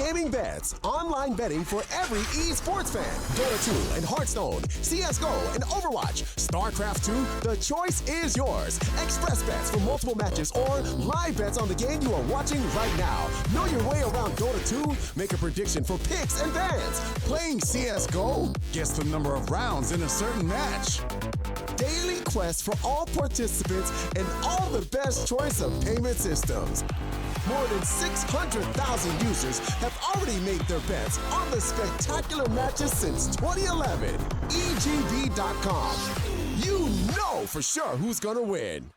gaming bets, online betting for every esports fan. Dota 2 and Hearthstone, CSGO and Overwatch, StarCraft 2, the choice is yours. Express bets for multiple matches or live bets on the game you are watching right now. Know your way around Dota 2? Make a prediction for picks and bans. Playing CSGO? Guess the number of rounds in a certain match. Daily quest for all participants and all the best choice of payment systems. More than 600,000 users have already made their bets on the spectacular matches since 2011. EGB.com. You know for sure who's gonna win.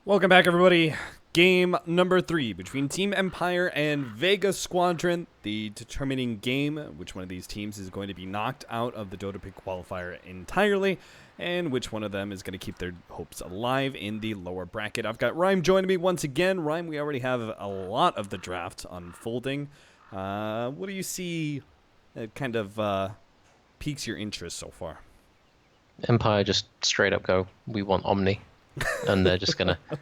Welcome back, everybody. Game number 3 between Team Empire and Vega Squadron. The determining game, which one of these teams is going to be knocked out of the DotaPit qualifier entirely, and which one of them is going to keep their hopes alive in the lower bracket. I've got Rhyme joining me once again. Rhyme, we already have a lot of the draft unfolding. What do you see that kind of piques your interest so far? Empire just straight up go, we want Omni. And they're just going to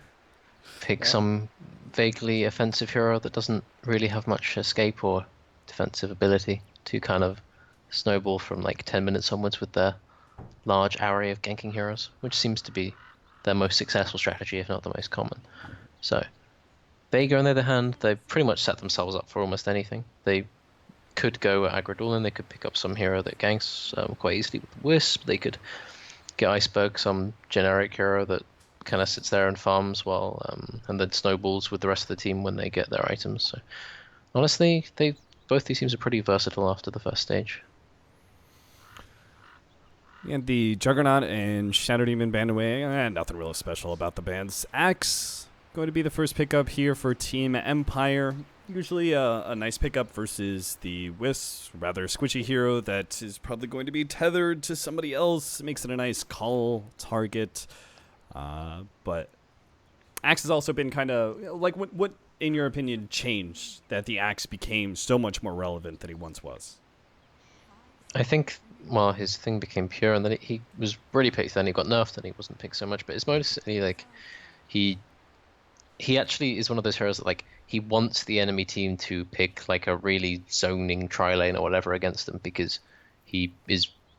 pick some vaguely offensive hero that doesn't really have much escape or defensive ability to kind of snowball from like 10 minutes onwards with their large array of ganking heroes, which seems to be their most successful strategy, if not the most common. So Vega, on the other hand, they've pretty much set themselves up for almost anything. They could go aggro dueling, they could pick up some hero that ganks quite easily with Wisp, they could get Iceberg, some generic hero that kind of sits there and farms while and then snowballs with the rest of the team when they get their items. So honestly, both these teams are pretty versatile after the first stage. And the Juggernaut and Shadow Demon banned away. Nothing really special about the bans. Axe going to be the first pickup here for Team Empire. Usually a nice pickup versus the Wisp, rather squishy hero that is probably going to be tethered to somebody else. Makes it a nice call target. But Axe has also been kind of like what in your opinion changed that the Axe became so much more relevant than he once was? I think, well, his thing became pure, and then he was really picked. Then he got nerfed, and he wasn't picked so much. But it's mostly like he actually is one of those heroes that like he wants the enemy team to pick like a really zoning tri-lane or whatever against them because he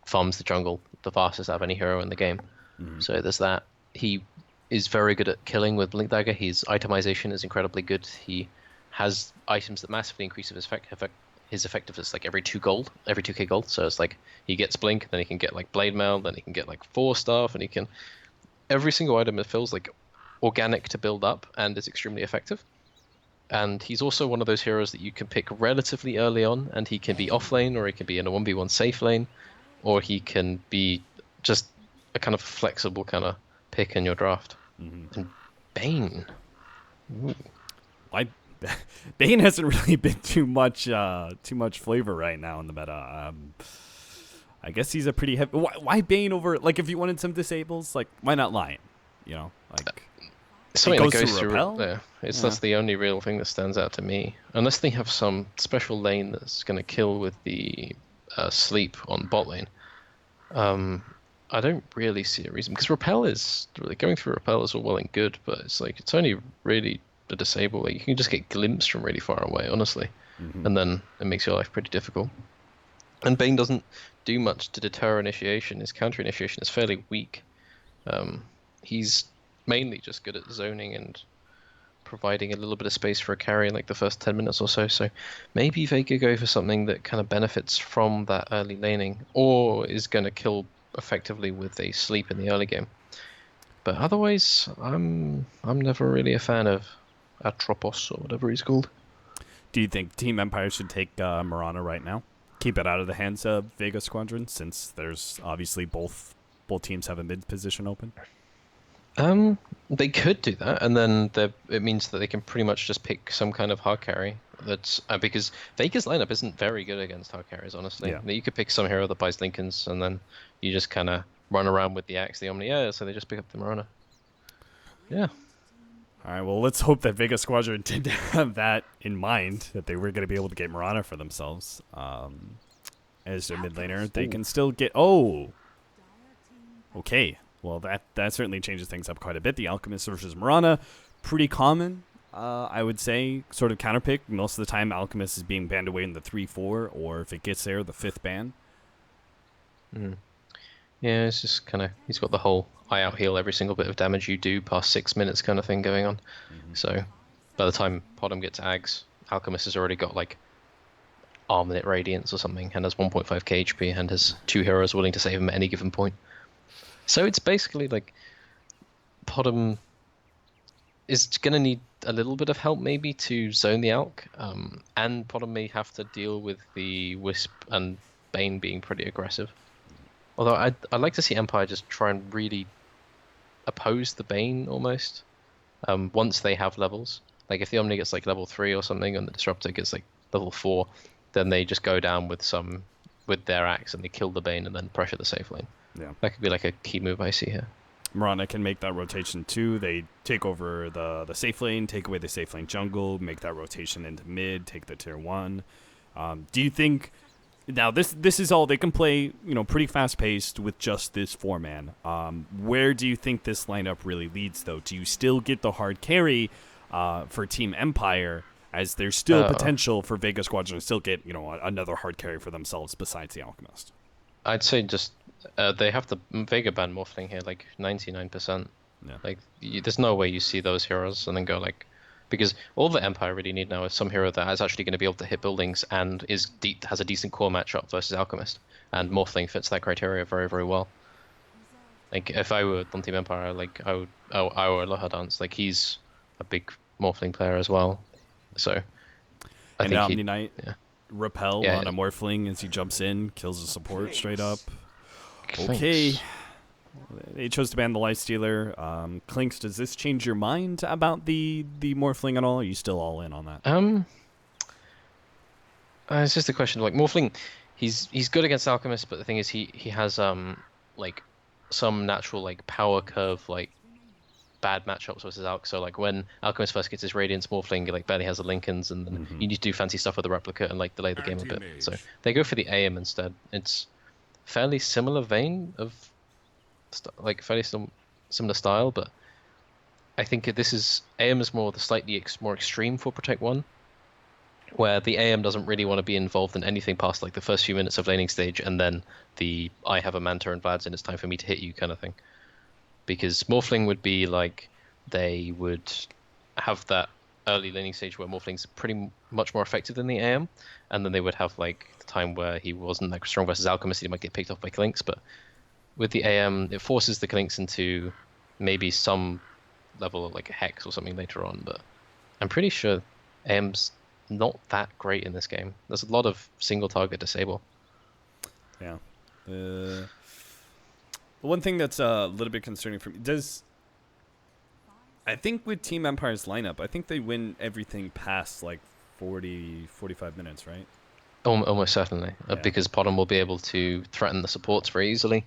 farms the jungle the fastest out of any hero in the game. Mm-hmm. So there's that. He is very good at killing with Blink Dagger. His itemization is incredibly good. He has items that massively increase his effectiveness like every 2k gold. So it's like he gets Blink, then he can get like Blade Mail, then he can get like 4 stuff, and he can every single item it feels like organic to build up and is extremely effective. And he's also one of those heroes that you can pick relatively early on, and he can be off lane, or he can be in a 1v1 safe lane, or he can be just a kind of flexible kind of pick in your draft. Mm-hmm. And Bane. Ooh. Bane hasn't really been too much flavor right now in the meta. I guess he's a pretty heavy. Why Bane over? Like, if you wanted some disables, like, why not Lion? You know, like something that goes through repel. Yeah, that's the only real thing that stands out to me. Unless they have some special lane that's going to kill with the sleep on bot lane. I don't really see a reason, because repel is really going through repel is all well and good, but it's like it's only really the disable. Like, you can just get glimpsed from really far away, honestly, and then it makes your life pretty difficult. And Bane doesn't do much to deter initiation. His counter initiation is fairly weak. He's mainly just good at zoning and providing a little bit of space for a carry in like the first 10 minutes or so. So maybe Vega go for something that kind of benefits from that early laning, or is going to kill effectively with a sleep in the early game. But otherwise, I'm never really a fan of Atropos or whatever he's called. Do you think Team Empire should take Mirana right now? Keep it out of the hands of Vega Squadron, since there's obviously both teams have a mid position open? They could do that, and then it means that they can pretty much just pick some kind of hard carry. That's because Vega's lineup isn't very good against hard carries, honestly. Yeah. You could pick some hero that buys Lincolns, and then you just kind of run around with the Axe, the Omni. Yeah, so they just pick up the Marana. Yeah. All right, well, let's hope that Vega Squadron didn't have that in mind, that they were going to be able to get Marana for themselves. As their mid laner, they can still get... Oh! Okay. Well, that certainly changes things up quite a bit. The Alchemist versus Marana, pretty common, I would say. Sort of counterpick. Most of the time, Alchemist is being banned away in the 3-4, or if it gets there, the 5th ban. Yeah, it's just kind of... He's got the whole I out-heal every single bit of damage you do past 6 minutes kind of thing going on. So, by the time Podem gets Ags, Alchemist has already got, like, Armlet Radiance or something, and has 1.5k HP, and has 2 heroes willing to save him at any given point. So it's basically like Podem is going to need a little bit of help maybe to zone the Alk, and Podem may have to deal with the Wisp and Bane being pretty aggressive. Although I'd like to see Empire just try and really oppose the Bane almost once they have levels. Like if the Omni gets like level 3 or something and the Disruptor gets like level 4, then they just go down with their Axe and they kill the Bane and then pressure the safe lane. Yeah. That could be like a key move I see here. Marana can make that rotation too. They take over the safe lane, take away the safe lane jungle, make that rotation into mid, take the tier 1. Do you think... Now, this is all... They can play, pretty fast-paced with just this 4-man. Where do you think this lineup really leads, though? Do you still get the hard carry for Team Empire, as there's still potential for Vega Squadron to still get, another hard carry for themselves besides the Alchemist? I'd say just they have to Vega ban Morphling here, like 99%. Yeah. Like there's no way you see those heroes and then go like, because all the Empire really need now is some hero that is actually going to be able to hit buildings and has a decent core matchup versus Alchemist, and Morphling fits that criteria very, very well. Like if I were on Team Empire, like I would Aloha Dance. Like he's a big Morphling player as well, so I and think Omni Knight. Yeah. Repel on a Morphling as he jumps in, kills the support straight up. Okay. They chose to ban the Lifestealer. Clinks, does this change your mind about the Morphling at all? Are you still all in on that? It's just a question of, like, Morphling, he's good against Alchemist, but the thing is he has like some natural like power curve like bad matchups versus Alk. So like when Alchemist first gets his Radiance, Morphling like barely has the Lincolns, and then you need to do fancy stuff with the Replicate and like delay the game a bit. So they go for the AM instead. It's fairly similar vein of like fairly similar style, but I think this is AM is more the slightly more extreme for Protect 1, where the AM doesn't really want to be involved in anything past like the first few minutes of laning stage, and then the I have a Manta and Vlad's and it's time for me to hit you kind of thing. Because Morphling would be like, they would have that early laning stage where Morphling's pretty much more effective than the AM, and then they would have like the time where he wasn't like strong versus Alchemist, he might get picked off by Klinks, but with the AM, it forces the Klinks into maybe some level of like a Hex or something later on, but I'm pretty sure AM's not that great in this game. There's a lot of single target disable. Yeah. The one thing that's a little bit concerning for me, I think with Team Empire's lineup, I think they win everything past like 45 minutes, right? Almost certainly, because Podem will be able to threaten the supports very easily.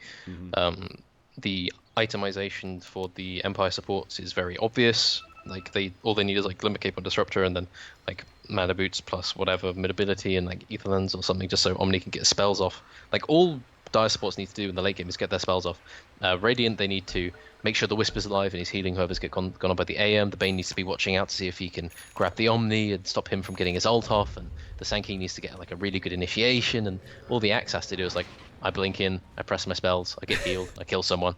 The itemization for the Empire supports is very obvious. Like all they need is like Limit Cape on Disruptor, and then like Mana Boots plus whatever mid-ability and like Ether Lens or something, just so Omni can get spells off. Like all Dire supports need to do in the late game is get their spells off. Radiant, they need to make sure the Whisper's alive and he's healing whoever's gone on by the AM. The Bane needs to be watching out to see if he can grab the Omni and stop him from getting his ult off. And the Sand King needs to get like a really good initiation. And all the Axe has to do is like, I blink in, I press my spells, I get healed, I kill someone.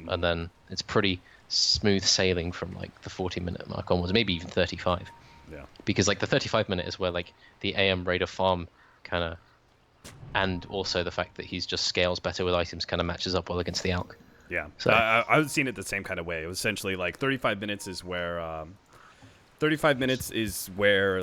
And then it's pretty smooth sailing from like the 40-minute mark onwards, maybe even 35. Yeah. Because like the 35-minute is where like the AM Raider farm kind of, and also the fact that he's just scales better with items kind of matches up well against the Alk. Yeah, so I was seeing it the same kind of way. It was essentially like 35 minutes is where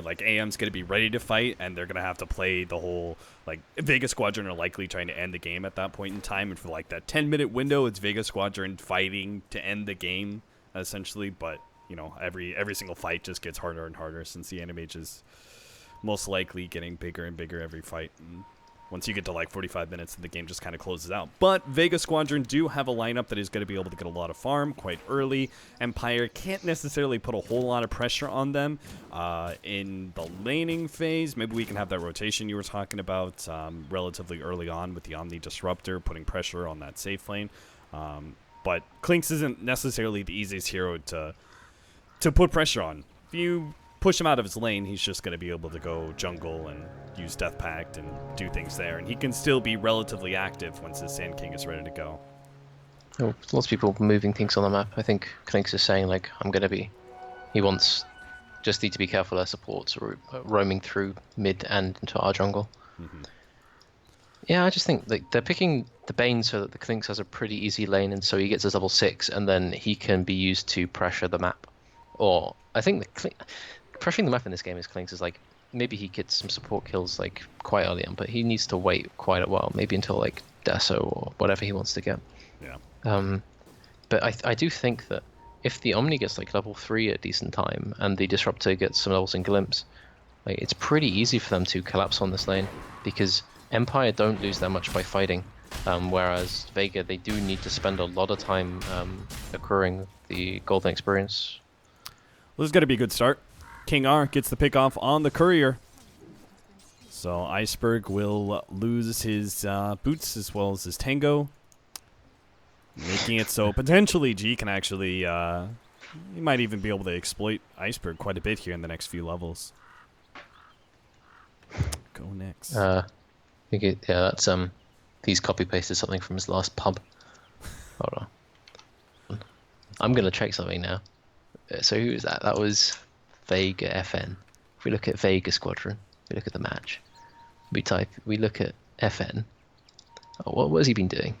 like AM's going to be ready to fight, and they're going to have to play the whole, like Vega Squadron are likely trying to end the game at that point in time, and for like that 10-minute window, it's Vega Squadron fighting to end the game essentially, but you know, every single fight just gets harder and harder since the Animage is most likely getting bigger and bigger every fight. And once you get to like 45 minutes, the game just kind of closes out. But Vega Squadron do have a lineup that is going to be able to get a lot of farm quite early. Empire can't necessarily put a whole lot of pressure on them in the laning phase. Maybe we can have that rotation you were talking about relatively early on with the Omni Disruptor, putting pressure on that safe lane. But Klinks isn't necessarily the easiest hero to put pressure on. If you push him out of his lane, he's just going to be able to go jungle and use Death Pact and do things there. And he can still be relatively active once his Sand King is ready to go. Oh, lots of people moving things on the map. I think Klinks is saying, like, he wants, just need to be careful their supports are roaming through mid and into our jungle. Mm-hmm. Yeah, I just think like they're picking the Bane so that the Klinks has a pretty easy lane, and so he gets a level 6, and then he can be used to pressure the map. Or I think pressuring the map in this game is Klinks is like, maybe he gets some support kills like quite early on, but he needs to wait quite a while, maybe until like Deso or whatever he wants to get. Yeah. But I do think that if the Omni gets like level 3 at a decent time and the Disruptor gets some levels in Glimpse, like it's pretty easy for them to collapse on this lane, because Empire don't lose that much by fighting, whereas Vega, they do need to spend a lot of time accruing the golden experience. Well, this is going to be a good start. King R gets the pick off on the courier. So Iceberg will lose his boots as well as his Tango, making it so potentially G can actually, he might even be able to exploit Iceberg quite a bit here in the next few levels. Go next. I think that's he's copy pasted something from his last pub. Hold on. I'm gonna check something now. So who was that? That was Vega FN. If we look at Vega Squadron, we look at the match. We look at FN. Oh, what has he been doing?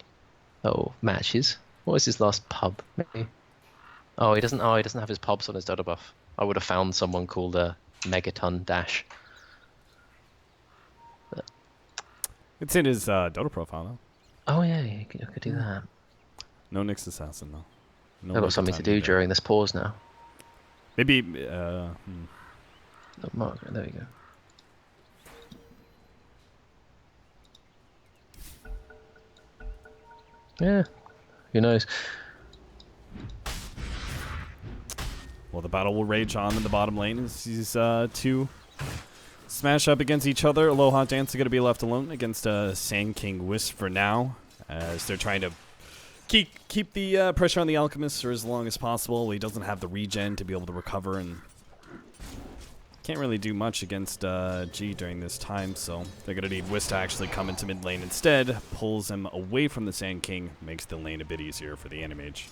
Oh, matches. What was his last pub? Maybe. Oh, he doesn't have his pubs on his Dota buff. I would have found someone called Megaton Dash. It's in his Dota profile, though. Oh yeah, I could do that. No Nyx Assassin, though. No I've got something to do either. during this pause now. Maybe, Oh, Margaret, there we go. Yeah, who knows? well, the battle will rage on in the bottom lane as these two smash up against each other. Aloha Dance is going to be left alone against Sand King Wisp for now, as they're trying to keep the pressure on the Alchemist for as long as possible. He doesn't have the regen to be able to recover, and can't really do much against G during this time, so they're going to need Wisp to actually come into mid lane instead. Pulls him away from the Sand King, makes the lane a bit easier for the Animage.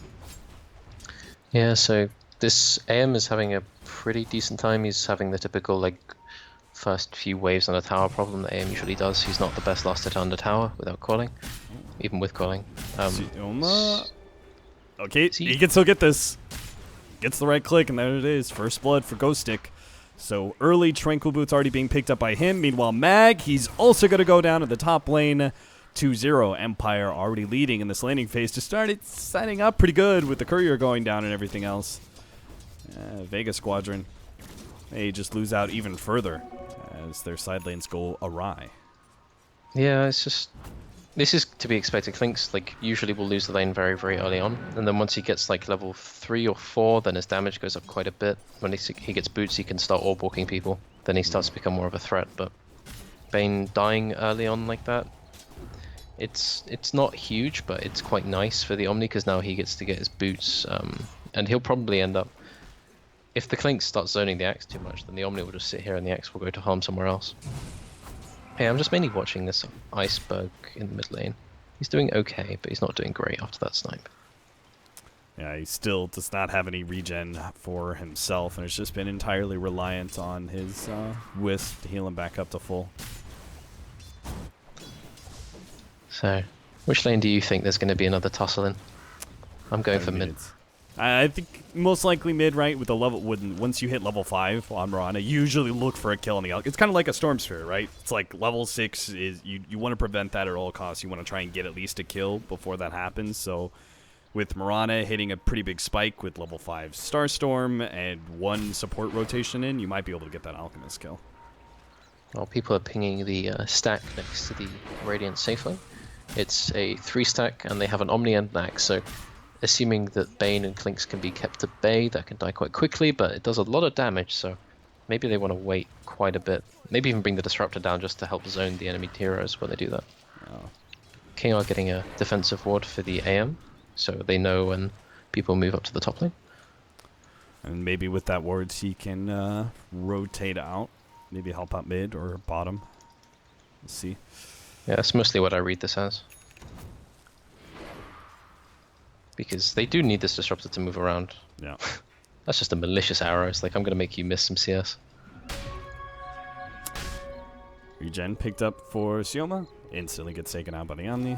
Yeah, so this AM is having a pretty decent time. He's having the typical like first few waves on a tower problem that AM usually does. He's not the best last hit on the tower without calling, even with calling. Okay, he can still get this. Gets the right click, and there it is. First blood for Ghost Stick. So early Tranquil Boots already being picked up by him. Meanwhile, Mag, he's also going to go down to the top lane. 2-0. Empire already leading in this laning phase to start it setting up pretty good with the courier going down and everything else. Vega Squadron, they just lose out even further as their side lanes go awry. Yeah, it's just, this is to be expected. Klinks like usually will lose the lane very, very early on, and then once he gets like level 3 or 4, then his damage goes up quite a bit. When he gets boots, he can start orb walking people. Then he starts to become more of a threat. But Bane dying early on like that, it's not huge, but it's quite nice for the Omni, because now he gets to get his boots, and he'll probably end up, if the Klinks start zoning the Axe too much, then the Omni will just sit here and the Axe will go to harm somewhere else. Hey, I'm just mainly watching this Iceberg in the mid lane. He's doing okay, but he's not doing great after that snipe. Yeah, he still does not have any regen for himself, and has just been entirely reliant on his Wisp to heal him back up to full. So, which lane do you think there's going to be another tussle in? I'm going for mid. I think most likely mid, right? With the level, once you hit level 5 on Mirana, you usually look for a kill on the It's kind of like a Storm Sphere, right? It's like level 6 is you want to prevent that at all costs. You want to try and get at least a kill before that happens. So With Mirana hitting a pretty big spike with level 5 Starstorm and 1 support rotation in, you might be able to get that Alchemist kill. Well, people are pinging the stack next to the Radiant safely. It's a 3-stack, and they have an Omni and an Axe, so assuming that Bane and Clinks can be kept at bay, that can die quite quickly, but it does a lot of damage, so maybe they want to wait quite a bit. Maybe even bring the Disruptor down just to help zone the enemy heroes when they do that. Oh. King are getting a defensive ward for the AM, so they know when people move up to the top lane. And maybe with that wards he can rotate out. Maybe help out mid or bottom. Let's see. Yeah, that's mostly what I read this as. Because they do need this Disruptor to move around. Yeah. That's just a malicious arrow. It's like, I'm going to make you miss some CS. Regen picked up for Sioma. Instantly gets taken out by the Omni.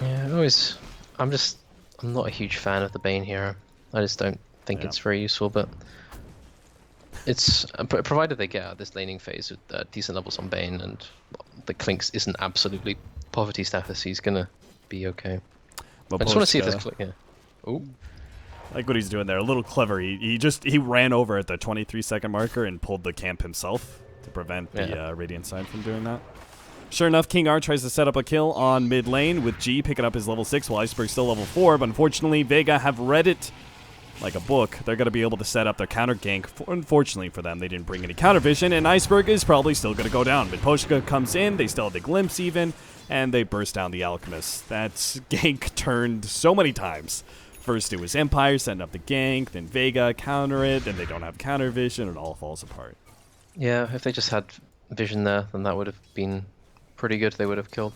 Yeah, I'm not a huge fan of the Bane hero. I just don't think it's very useful, but it's provided they get out of this laning phase with decent levels on Bane and the Clinks isn't absolutely poverty status, he's gonna be okay. I just want to see if this click. Yeah. Ooh. Like what he's doing there, a little clever. He ran over at the 23-second marker and pulled the camp himself to prevent the Radiant side from doing that. Sure enough, King R tries to set up a kill on mid lane with G picking up his level 6 while Iceberg's still level 4, but unfortunately Vega have read it like a book. They're going to be able to set up their counter gank. Unfortunately for them, they didn't bring any counter vision, and Iceberg is probably still going to go down. Miposhka comes in, they still have the glimpse even, and they burst down the Alchemist. That's gank turned so many times. First it was Empire setting up the gank, then Vega counter it, then they don't have counter vision, it all falls apart. Yeah, if they just had vision there, then that would have been pretty good. They would have killed,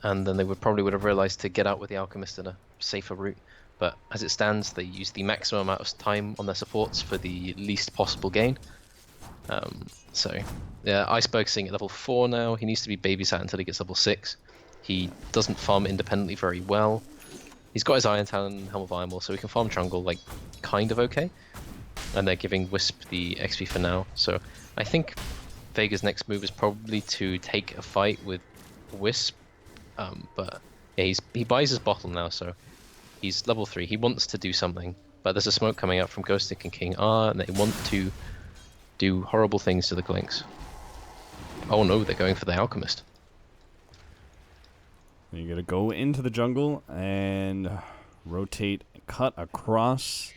and then they probably would have realized to get out with the Alchemist in a safer route. But as it stands, they use the maximum amount of time on their supports for the least possible gain. So yeah, Iceberg's sitting at level 4 now. He needs to be babysat until he gets level 6. He doesn't farm independently very well. He's got his Iron Talon and Helm of Ironwall, so he can farm jungle like kind of okay. And they're giving Wisp the XP for now. So I think Vega's next move is probably to take a fight with Wisp. But yeah, he buys his bottle now, so he's level 3. He wants to do something, but there's a smoke coming out from Ghostic and King R, and they want to do horrible things to the Clinks. Oh no, they're going for the Alchemist. You're going to go into the jungle and rotate, cut across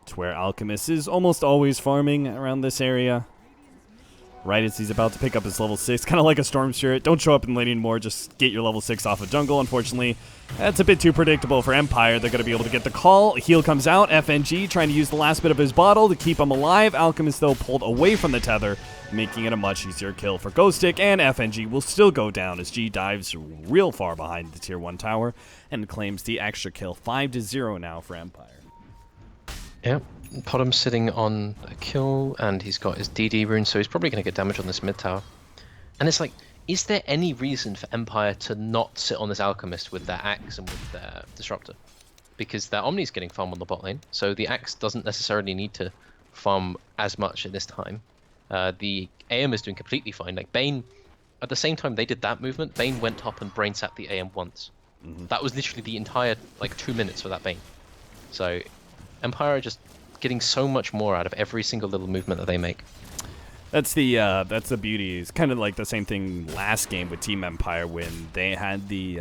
to where Alchemist is almost always farming around this area. Right as he's about to pick up his level 6, kind of like a Storm Spirit. Don't show up in lane anymore, just get your level 6 off of jungle. Unfortunately, that's a bit too predictable for Empire. They're going to be able to get the call. Heal comes out. FNG trying to use the last bit of his bottle to keep him alive. Alchemist, though, pulled away from the tether, making it a much easier kill for Ghostic, and FNG will still go down as G dives real far behind the tier 1 tower and claims the extra kill. 5-0 now for Empire. Yep. Podham's sitting on a kill, and he's got his DD rune, so he's probably going to get damage on this mid tower. And it's like, is there any reason for Empire to not sit on this Alchemist with their Axe and with their Disruptor? Because their Omni's getting farm on the bot lane, so the Axe doesn't necessarily need to farm as much at this time. The AM is doing completely fine. Like Bane, at the same time they did that movement, Bane went up and brain sapped the AM once. That was literally the entire 2 minutes for that Bane. So Empire are just getting so much more out of every single little movement that they make. That's the beauty. It's kind of like the same thing last game with Team Empire when they had the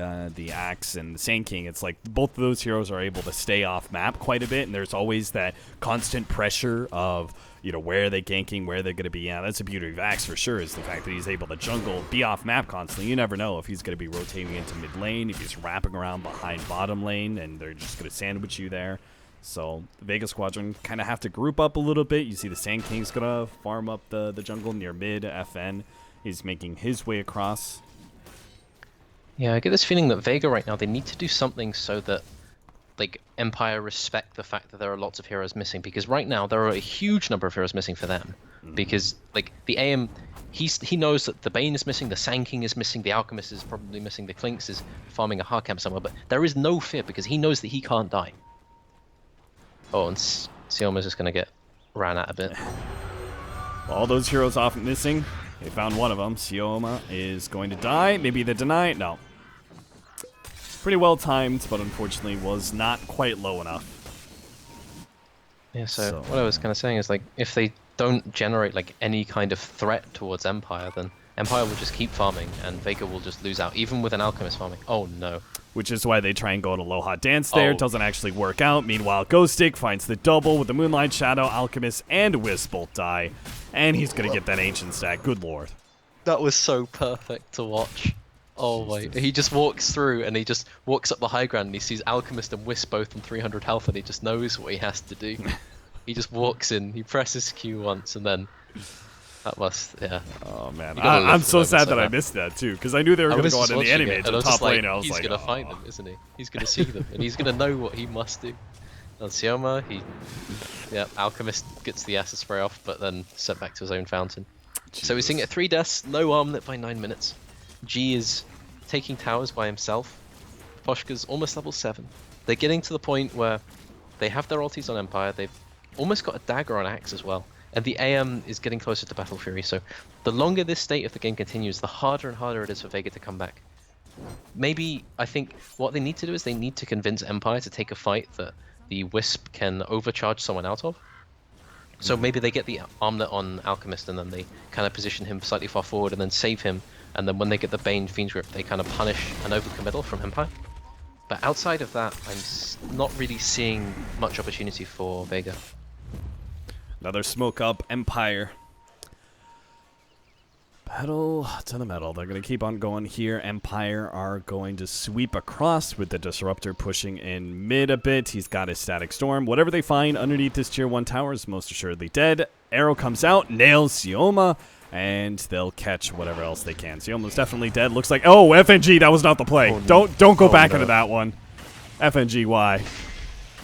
Axe and the Sand King. It's like both of those heroes are able to stay off map quite a bit, and there's always that constant pressure of where are they ganking, where they're going to be. Yeah, that's the beauty of Axe for sure, is the fact that he's able to jungle, be off map constantly. You never know if he's going to be rotating into mid lane, if he's wrapping around behind bottom lane, and they're just going to sandwich you there. So the Vega Squadron kind of have to group up a little bit. You see the Sand King's going to farm up the jungle near mid. FN is making his way across. Yeah, I get this feeling that Vega right now, they need to do something so that Empire respect the fact that there are lots of heroes missing, because right now there are a huge number of heroes missing for them. Because the AM, he knows that the Bane is missing, the Sand King is missing, the Alchemist is probably missing, the Clinks is farming a hard camp somewhere, but there is no fear because he knows that he can't die. Oh, and Sioma's just going to get ran at a bit. All those heroes off missing. They found one of them. Sioma is going to die. Maybe the deny. No. Pretty well timed, but unfortunately was not quite low enough. Yeah, so what I was kind of saying is, like, if they don't generate, like, any kind of threat towards Empire, then Empire will just keep farming, and Vega will just lose out, even with an Alchemist farming. Oh, no. Which is why they try and go to low hot dance there. Oh. Doesn't actually work out. Meanwhile, Ghostic finds the double with the Moonlight Shadow, Alchemist, and Wisp both die. And he's going to get that Ancient stack. Good lord. That was so perfect to watch. Oh my, he just walks through and he just walks up the high ground and he sees Alchemist and Wisp both on 300 health and he just knows what he has to do. He just walks in, he presses Q once and then that must, yeah. Oh man, I'm so sad that I missed that too, because I knew they were going to go out in the enemy to the top lane. I was he's like, going to find them, isn't he? He's going to see them and he's going to know what he must do. On Sioma, Alchemist gets the acid spray off, but then sent back to his own fountain. So we're seeing at 3 deaths, no armlet by 9 minutes. G is taking towers by himself. Poshka's almost level 7. They're getting to the point where they have their ultis on Empire. They've almost got a dagger on Axe as well. And the AM is getting closer to Battle Fury. So the longer this state of the game continues, the harder and harder it is for Vega to come back. Maybe, I think, what they need to do is they need to convince Empire to take a fight that the Wisp can overcharge someone out of. So maybe they get the armlet on Alchemist and then they kind of position him slightly far forward and then save him. And then when they get the Bane Fiend's Grip, they kind of punish an overcommittal from Empire. But outside of that, I'm not really seeing much opportunity for Vega. Another smoke up, Empire. Pedal to the metal. They're going to keep on going here. Empire are going to sweep across with the Disruptor pushing in mid a bit. He's got his Static Storm. Whatever they find underneath this tier 1 tower is most assuredly dead. Arrow comes out, nails Sioma, and they'll catch whatever else they can. Sioma's definitely dead. Looks like, oh, FNG, that was not the play. Oh, don't go back into that one. FNG, why?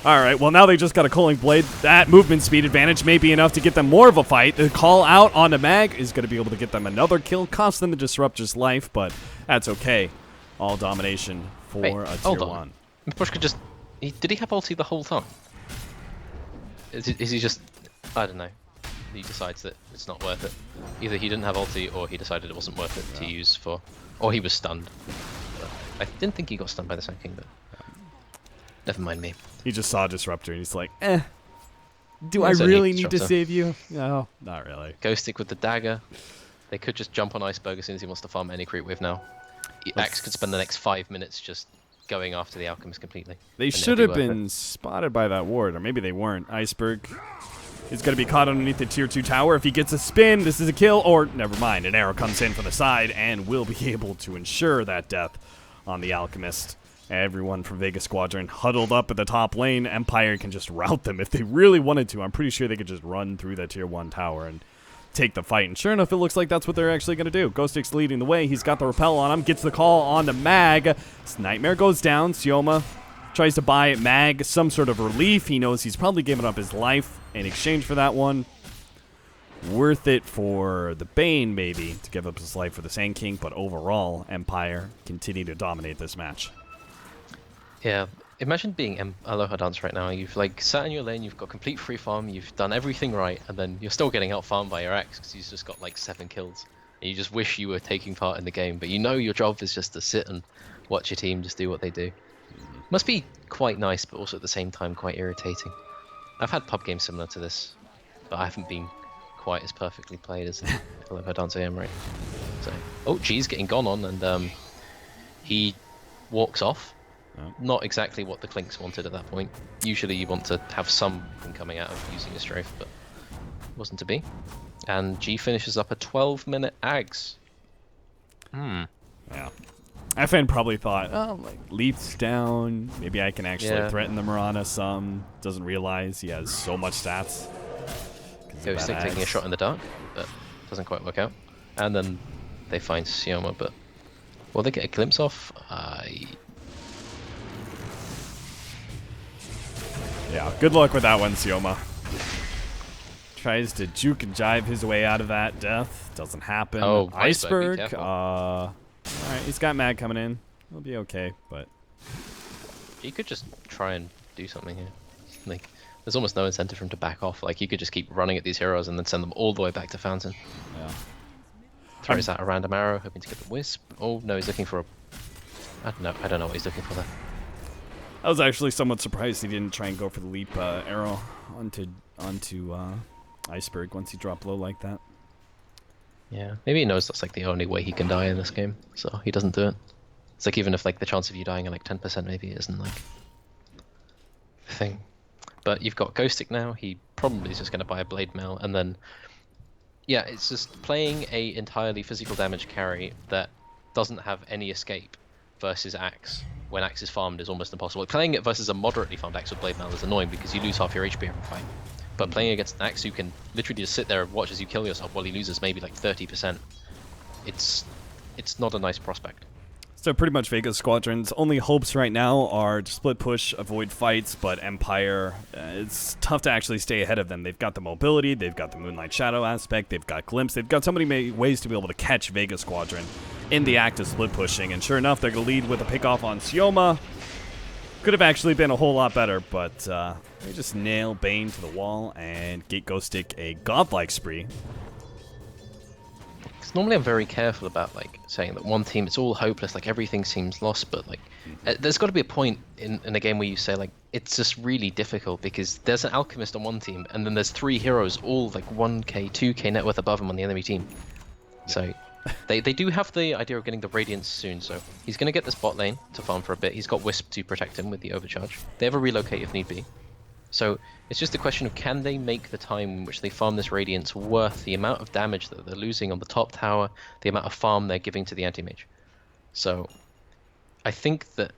All right, well, now they just got a Culling Blade. That movement speed advantage may be enough to get them more of a fight. The call out onto Mag is going to be able to get them another kill, cost them the Disruptor's life, but that's okay. All domination for a tier 1. Pushka just... did he have ulti the whole time? Is he just... I don't know. He decides that it's not worth it. Either he didn't have ulti or he decided it wasn't worth it to use for... Or he was stunned. But I didn't think he got stunned by the Sand King, but... Never mind me. He just saw Disruptor and he's like, do I really need to save you? No, not really. Ghostic with the dagger. They could just jump on Iceberg as soon as he wants to farm any creep with now. Axe could spend the next 5 minutes just going after the Alchemist completely. They should have been spotted by that ward, or maybe they weren't. Iceberg is going to be caught underneath the tier 2 tower. If he gets a spin, this is a kill, or never mind. An arrow comes in from the side and will be able to ensure that death on the Alchemist. Everyone from Vega Squadron huddled up at the top lane. Empire can just rout them if they really wanted to. I'm pretty sure they could just run through that tier 1 tower and take the fight. And sure enough, it looks like that's what they're actually going to do. Ghostic's leading the way. He's got the repel on him. Gets the call on the Mag. This Nightmare goes down. Sioma tries to buy Mag some sort of relief. He knows he's probably given up his life in exchange for that one. Worth it for the Bane, maybe, to give up his life for the Sand King. But overall, Empire continue to dominate this match. Yeah, imagine being Aloha Dance right now. You've like sat in your lane, you've got complete free farm, you've done everything right, and then you're still getting out farmed by your ex because he's just got like 7 kills. And you just wish you were taking part in the game, but you know your job is just to sit and watch your team just do what they do. Must be quite nice, but also at the same time quite irritating. I've had pub games similar to this, but I haven't been quite as perfectly played as Aloha Dance I am right. So, oh, G's getting gone on, and he walks off. Not exactly what the Clinks wanted at that point. Usually you want to have something coming out of using a strafe, but wasn't to be. And G finishes up a 12-minute Ags. Yeah. FN probably thought, oh, like, Leaf's down. Maybe I can actually threaten the Mirana some. Doesn't realize he has so much stats. Ghostic taking a shot in the dark, but doesn't quite work out. And then they find Sioma, but will they get a glimpse off? Yeah, good luck with that one, Sioma. Tries to juke and jive his way out of that death. Doesn't happen. Oh, Iceberg. Alright, he's got Mag coming in. He'll be okay, but... He could just try and do something here. Like, there's almost no incentive for him to back off. Like, he could just keep running at these heroes and then send them all the way back to Fountain. Yeah. Throws out a random arrow, hoping to get the Wisp. Oh, no, he's looking for a I don't know what he's looking for there. I was actually somewhat surprised he didn't try and go for the leap arrow onto Iceberg once he dropped low like that. Yeah, maybe he knows that's like the only way he can die in this game, so he doesn't do it. It's like even if like the chance of you dying at like 10% maybe isn't like the thing. But you've got Ghostic now. He probably is just going to buy a Blade Mail, and then yeah, it's just playing a entirely physical damage carry that doesn't have any escape versus Axe. When Axe is farmed is almost impossible. Playing it versus a moderately farmed Axe with Blade Mail is annoying because you lose half your HP every fight. But playing against an Axe who can literally just sit there and watch as you kill yourself while he loses maybe like 30%, it's not a nice prospect. So pretty much Vega's Squadron's only hopes right now are to split push, avoid fights, but Empire, it's tough to actually stay ahead of them. They've got the mobility, they've got the Moonlight Shadow aspect, they've got Glimpse, they've got so many ways to be able to catch Vega Squadron in the act of split pushing, and sure enough, they're going to lead with a pickoff on Sioma. Could have actually been a whole lot better, but they just nail Bane to the wall and get Ghostic a godlike spree. Because normally I'm very careful about like saying that one team it's all hopeless, like everything seems lost, but like there's got to be a point in a game where you say like it's just really difficult because there's an alchemist on one team and then there's 3 heroes all like 1k, 2k net worth above him on the enemy team. So they do have the idea of getting the Radiance soon, so he's going to get this bot lane to farm for a bit. He's got Wisp to protect him with the overcharge. They have a relocate if need be. So it's just a question of can they make the time in which they farm this Radiance worth the amount of damage that they're losing on the top tower, the amount of farm they're giving to the anti-mage. So I think that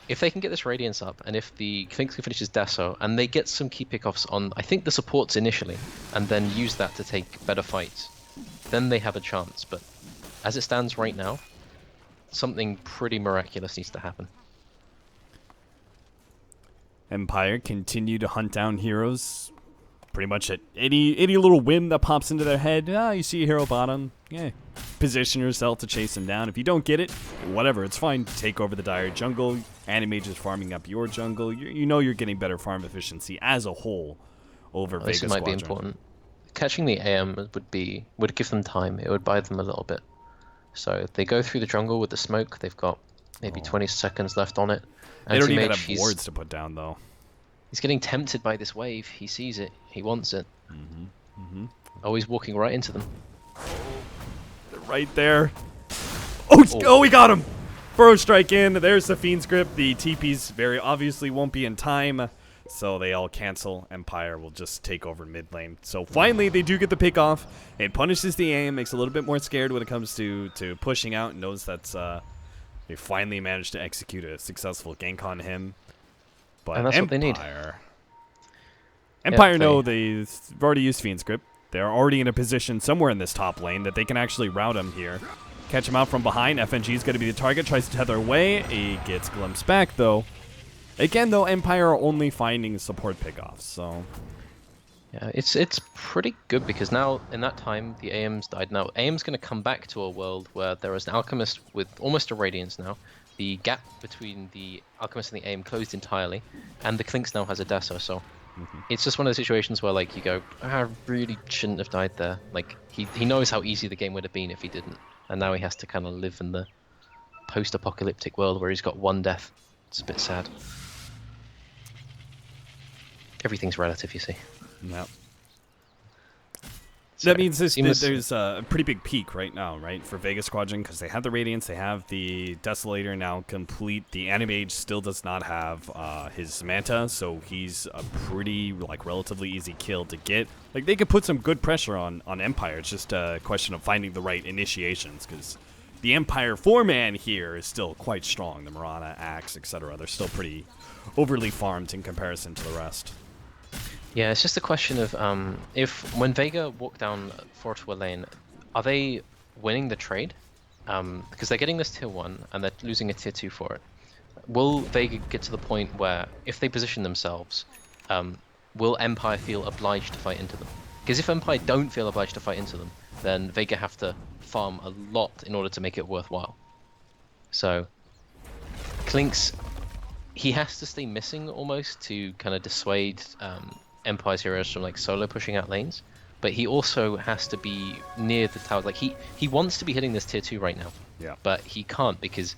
if they can get this Radiance up, and if the Klinks can finish his Deso, and they get some key pickoffs on, I think the supports initially, and then use that to take better fights, then they have a chance. But as it stands right now, something pretty miraculous needs to happen. Empire continue to hunt down heroes pretty much at any little whim that pops into their head. You see a hero bottom, yeah, position yourself to chase him down. If you don't get it, whatever, it's fine. Take over the dire jungle. Animage is farming up your jungle. You know you're getting better farm efficiency as a whole over Vega Squadron. This might be important. Catching the AM would give them time. It would buy them a little bit. So they go through the jungle with the smoke. They've got maybe 20 seconds left on it. They don't even have wards to put down, though. He's getting tempted by this wave. He sees it. He wants it. Oh, he's walking right into them. They're right there. Oh, we got him! Burrow strike in. There's the Fiend's Grip. The TPs very obviously won't be in time, so they all cancel. Empire will just take over mid lane. So finally, they do get the pick off. It punishes the aim, makes it a little bit more scared when it comes to pushing out, and knows that's they finally managed to execute a successful gank on him. But and that's what they need. Empire know they've already used Fiend's Grip. They're already in a position somewhere in this top lane that they can actually rout him here. Catch him out from behind. FNG is going to be the target. Tries to tether away. He gets glimpsed back, though. Again, though, Empire are only finding support pickoffs, so... Yeah, it's pretty good because now, in that time, the AM's died. Now, AM's going to come back to a world where there is an Alchemist with almost a Radiance now. The gap between the Alchemist and the AM closed entirely, and the Klinks now has a Deso, so... It's just one of those situations where, like, you go, I really shouldn't have died there. Like, he knows how easy the game would have been if he didn't. And now he has to kind of live in the post-apocalyptic world where he's got one death. It's a bit sad. Everything's relative, you see. Yep. So, that means there's a pretty big peak right now, right, for Vega Squadron, because they have the Radiance, they have the Desolator now complete. The Animage still does not have his Manta, so he's a pretty, like, relatively easy kill to get. Like, they could put some good pressure on Empire. It's just a question of finding the right initiations, because the Empire 4-man here is still quite strong. The Mirana, Axe, etc. They're still pretty overly farmed in comparison to the rest. Yeah, it's just a question of when Vega walk down Fortua lane, are they winning the trade? Because they're getting this tier 1 and they're losing a tier 2 for it. Will Vega get to the point where, if they position themselves, will Empire feel obliged to fight into them? Because if Empire don't feel obliged to fight into them, then Vega have to farm a lot in order to make it worthwhile. So, Klinks, he has to stay missing almost to kind of dissuade Empire's heroes from like solo pushing out lanes, but he also has to be near the tower. Like he wants to be hitting this tier 2 right now, yeah, but he can't because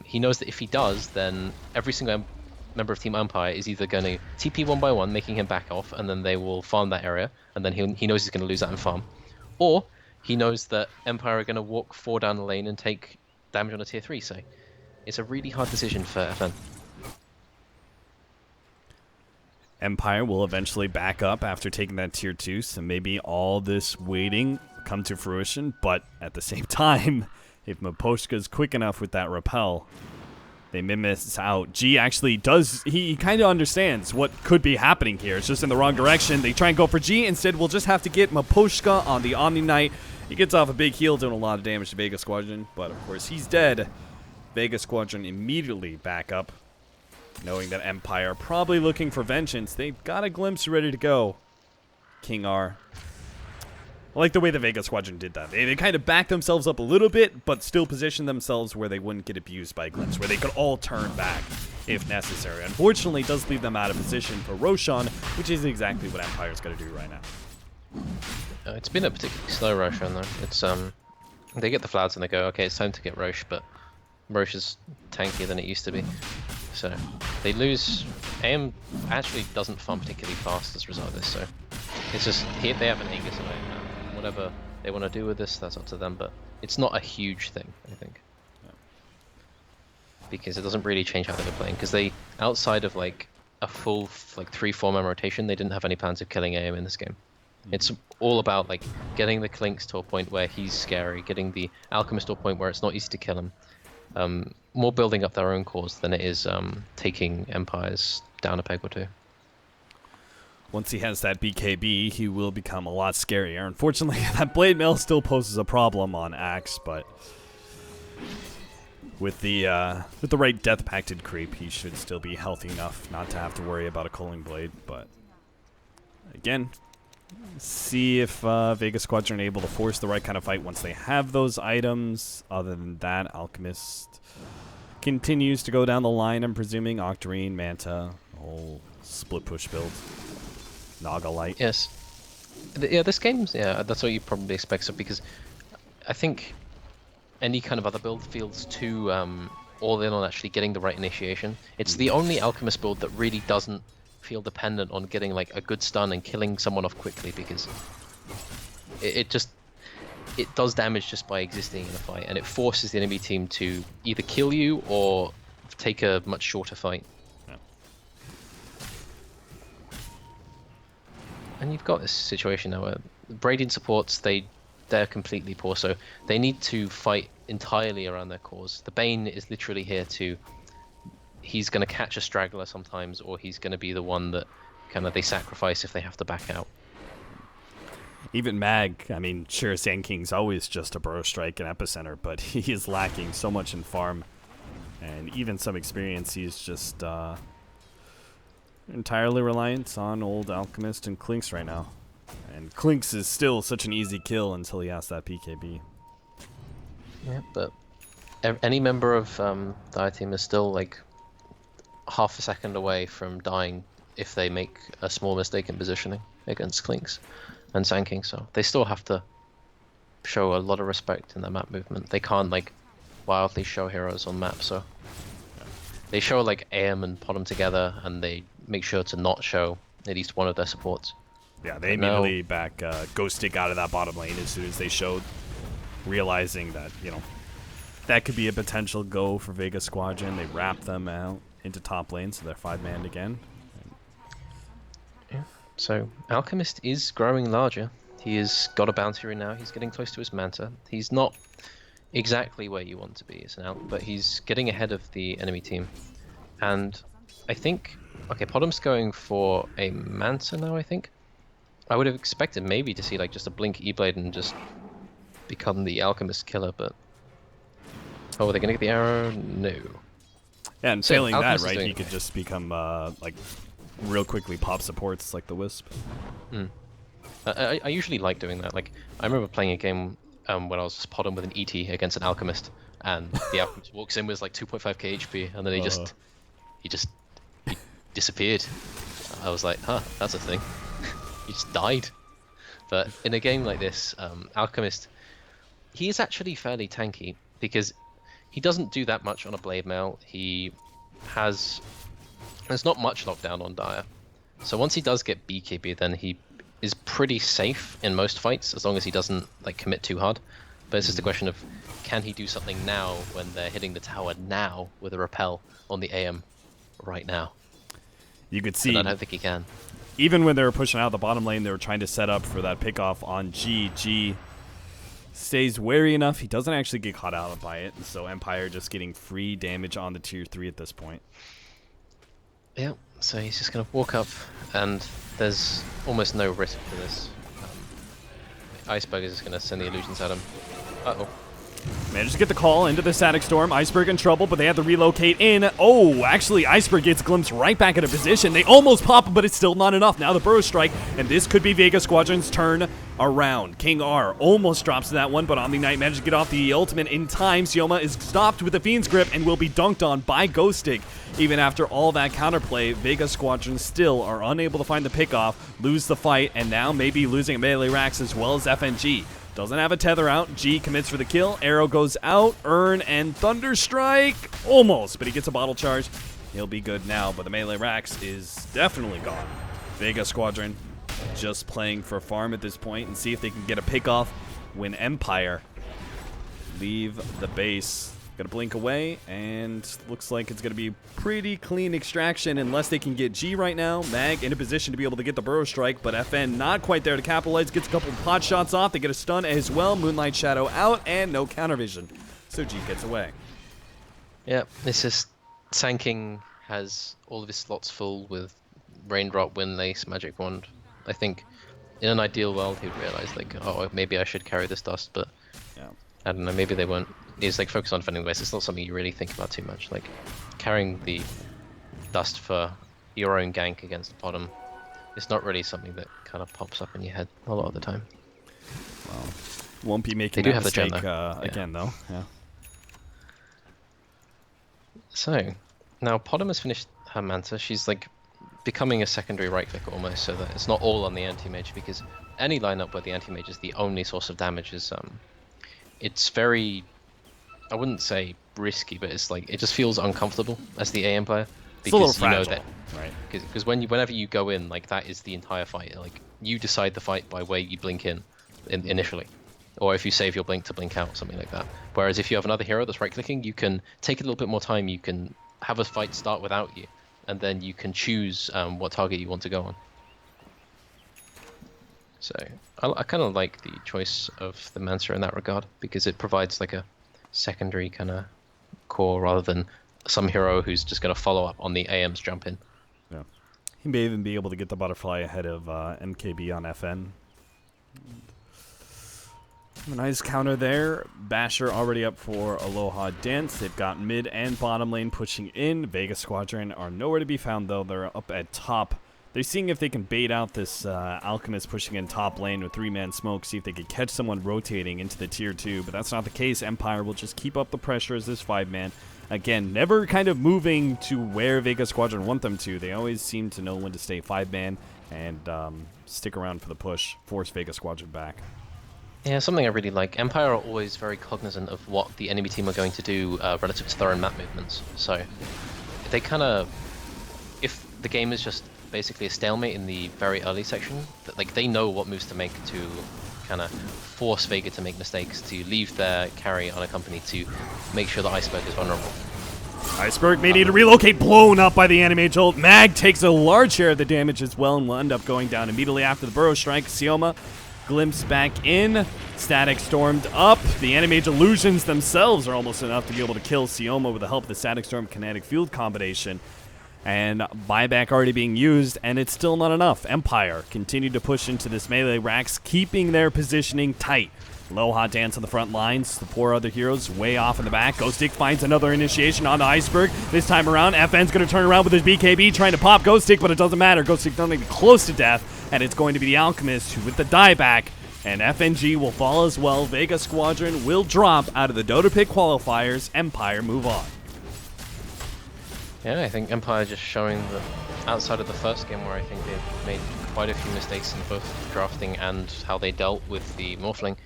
He knows that if he does, then every single member of Team Empire is either going to TP one by one, making him back off, and then they will farm that area, and then he knows he's going to lose that and farm. Or he knows that Empire are going to walk 4 down the lane and take damage on a tier 3, so it's a really hard decision for FN. Empire will eventually back up after taking that tier 2, so maybe all this waiting come to fruition, but at the same time, if Miposhka's quick enough with that repel, they miss out. G actually does, he kind of understands what could be happening here. It's just in the wrong direction. They try and go for G. Instead, we'll just have to get Miposhka on the Omni Knight. He gets off a big heal, doing a lot of damage to Vega Squadron, but of course he's dead. Vega Squadron immediately back up, knowing that Empire are probably looking for vengeance. They've got a glimpse ready to go. King R. I like the way the Vega Squadron did that. They kind of backed themselves up a little bit, but still positioned themselves where they wouldn't get abused by Glimpse, where they could all turn back if necessary. Unfortunately, it does leave them out of position for Roshan, which is exactly what Empire's going to do right now. It's been a particularly slow Roshan, though. It's they get the Flouds and they go, okay, it's time to get Rosh, but Rosh is tankier than it used to be. So they lose. AM actually doesn't farm particularly fast as a result of this, so it's just they have an Aegis away. Whatever they want to do with this, that's up to them, but it's not a huge thing, I think. Yeah. Because it doesn't really change how they were playing, because they, outside of like a full like 3-4 man rotation, they didn't have any plans of killing AM in this game. It's all about like getting the Clinks to a point where he's scary, getting the Alchemist to a point where it's not easy to kill him. More building up their own cause than it is taking Empires down a peg or two. Once he has that BKB, he will become a lot scarier. Unfortunately, that Blade Mail still poses a problem on Axe, but with the right Death Pacted creep, he should still be healthy enough not to have to worry about a Culling Blade. But again, see if Vega Squadron are able to force the right kind of fight once they have those items. Other than that, Alchemist continues to go down the line, I'm presuming. Octarine, Manta, whole split push build. Naga Light. Yes. Yeah, this game's, yeah, that's what you probably expect, so because I think any kind of other build feels too all in on actually getting the right initiation. It's the only Alchemist build that really doesn't feel dependent on getting like a good stun and killing someone off quickly, because it does damage just by existing in a fight, and it forces the enemy team to either kill you or take a much shorter fight. And you've got this situation now where Bradian supports, they're completely poor, so they need to fight entirely around their cause. The Bane is literally here to, he's going to catch a straggler sometimes, or he's going to be the one that kind of they sacrifice if they have to back out. Even Mag, I mean, sure, Sand King's always just a Burrow Strike and Epicenter, but he is lacking so much in farm, and even some experience. He's just entirely reliant on old Alchemist and Clinks right now. And Clinks is still such an easy kill until he has that PKB. Yeah, but any member of the I team is still like half a second away from dying if they make a small mistake in positioning against Clinks and Sand King, so they still have to show a lot of respect in their map movement. They can't like wildly show heroes on map, so they show like AM and Potom together, and they make sure to not show at least one of their supports. Yeah, they immediately back Ghost Stick out of that bottom lane as soon as they showed, realizing that, you know, that could be a potential go for Vega Squadron. They wrap them out into top lane, so they're 5-manned again. Yeah. So Alchemist is growing larger. He has got a bounty now. He's getting close to his Manta. He's not exactly where you want to be as an Alch, but he's getting ahead of the enemy team. And I think, okay, Potom's going for a Manta now, I think. I would have expected maybe to see like just a Blink E-Blade and just become the Alchemist killer, but... Oh, are they going to get the arrow? No. Yeah, and failing that, Alchemist right, he could just become, like, real quickly pop supports like the Wisp. Mm. I usually like doing that. Like, I remember playing a game when I was just Potom with an ET against an Alchemist, and the Alchemist walks in with like 2.5k HP, and then he disappeared. I was like, huh, that's a thing. He just died. But in a game like this, Alchemist, he is actually fairly tanky, because he doesn't do that much on a blade mail. There's not much lockdown on Dire. So once he does get BKB, then he is pretty safe in most fights, as long as he doesn't like commit too hard. But it's just a question of, can he do something now when they're hitting the tower now with a repel on the AM right now? You could see, and I don't think he can. Even when they were pushing out the bottom lane, they were trying to set up for that pickoff on G. G stays wary enough. He doesn't actually get caught out by it, so Empire just getting free damage on the tier 3 at this point. Yeah, so he's just going to walk up, and there's almost no risk to this. Iceberg is just going to send the illusions at him. Uh-oh. Managed to get the call into the Static Storm. Iceberg in trouble, but they have to relocate in. Oh, actually, Iceberg gets glimpsed right back into position. They almost pop, but it's still not enough. Now the Burrow Strike, and this could be Vega Squadron's turn around. King R almost drops that one, but Omni-Knight managed to get off the ultimate in time. Sioma is stopped with the Fiend's Grip and will be dunked on by Ghostig. Even after all that counterplay, Vega Squadron still are unable to find the pickoff, lose the fight, and now maybe losing Melee Rax as well as FNG. Doesn't have a tether out. G commits for the kill. Arrow goes out. Earn and Thunderstrike. Almost, but he gets a bottle charge. He'll be good now, but the Melee Rax is definitely gone. Vega Squadron just playing for farm at this point and see if they can get a pickoff when Empire leave the base. Gonna blink away, and looks like it's gonna be pretty clean extraction unless they can get G right now. Mag in a position to be able to get the Burrow Strike, but FN not quite there to capitalize. Gets a couple of pot shots off. They get a stun as well. Moonlight Shadow out, and no counter vision. So G gets away. Yeah, this is Sanking has all of his slots full with Raindrop, Windlace, Magic Wand. I think in an ideal world he would realize like, oh, maybe I should carry this dust, but Yeah. I don't know, maybe they won't. He's like focused on defending the base. It's not something you really think about too much. Like carrying the dust for your own gank against the bottom, it's not really something that kind of pops up in your head a lot of the time. Well, won't be making They do that have the gem, mistake though. again, though. Yeah. So now Potom has finished her Manta. She's like becoming a secondary right click almost, so that it's not all on the anti-mage, because any lineup where the anti-mage is the only source of damage is it's very, I wouldn't say risky, but it's like it just feels uncomfortable as the AM player, It's a little because you know fragile, that right? because whenever you go in, like that is the entire fight. Like you decide the fight by where you blink in initially, or if you save your blink to blink out, something like that. Whereas if you have another hero that's right clicking, you can take a little bit more time. You can have a fight start without you, and then you can choose what target you want to go on. So I kind of like the choice of the Manta in that regard, because it provides like a secondary kind of core rather than some hero who's just going to follow up on the AM's jump in. Yeah. He may even be able to get the butterfly ahead of MKB on FN. A nice counter there. Basher already up for Aloha Dance. They've got mid and bottom lane pushing in. Vega Squadron are nowhere to be found, though. They're up at top. They're seeing if they can bait out this Alchemist pushing in top lane with 3-man smoke, see if they can catch someone rotating into the tier 2, but that's not the case. Empire will just keep up the pressure as this 5-man. Again, never kind of moving to where Vega Squadron want them to. They always seem to know when to stay 5-man and stick around for the push, force Vega Squadron back. Yeah, something I really like. Empire are always very cognizant of what the enemy team are going to do relative to their own map movements. So they kind of, if the game is just basically a stalemate in the very early section, that like they know what moves to make to kind of force Vega to make mistakes, to leave their carry unaccompanied, to make sure the Iceberg is vulnerable. Iceberg may need to relocate, blown up by the Anti-Mage ult. Mag takes a large share of the damage as well and will end up going down immediately after the Burrow Strike. Sioma glimpse back in. Static stormed up. The Anti-Mage illusions themselves are almost enough to be able to kill Sioma with the help of the Static Storm Kinetic Field combination. And buyback already being used, and it's still not enough. Empire continued to push into this melee racks, keeping their positioning tight. Aloha Dance on the front lines. The poor other heroes way off in the back. Ghostig finds another initiation on the Iceberg. This time around, FN's going to turn around with his BKB, trying to pop Ghostig, but it doesn't matter. Ghostig's not even close to death, and it's going to be the Alchemist with the dieback. And FNG will fall as well. Vega Squadron will drop out of the DotaPit qualifiers. Empire move on. Yeah, I think Empire just showing that outside of the first game where I think they've made quite a few mistakes in both drafting and how they dealt with the Morphling,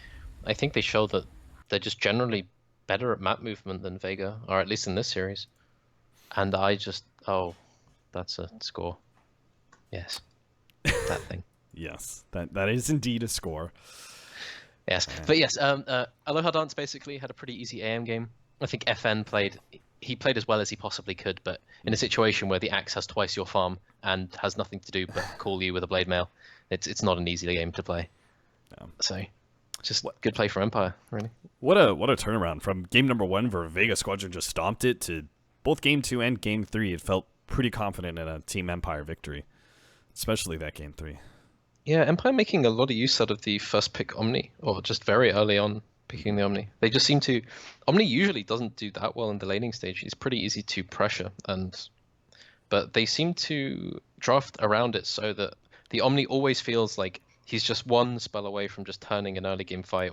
I think they show that they're just generally better at map movement than Vega, or at least in this series. And I just, oh, that's a score. Yes, that thing. Yes, that is indeed a score. Yes, but yes, Aloha Dance basically had a pretty easy AM game. I think FN played as well as he possibly could, but in a situation where the axe has twice your farm and has nothing to do but call you with a blade mail, it's not an easy game to play. Yeah. So, just good play for Empire, really. What a turnaround from game number 1 where Vega Squadron just stomped it to both game 2 and game 3. It felt pretty confident in a Team Empire victory, especially that game 3. Yeah, Empire making a lot of use out of the first pick Omni, or just very early on picking the Omni. They just seem to... Omni usually doesn't do that well in the laning stage. He's pretty easy to pressure, but they seem to draft around it so that the Omni always feels like he's just one spell away from just turning an early game fight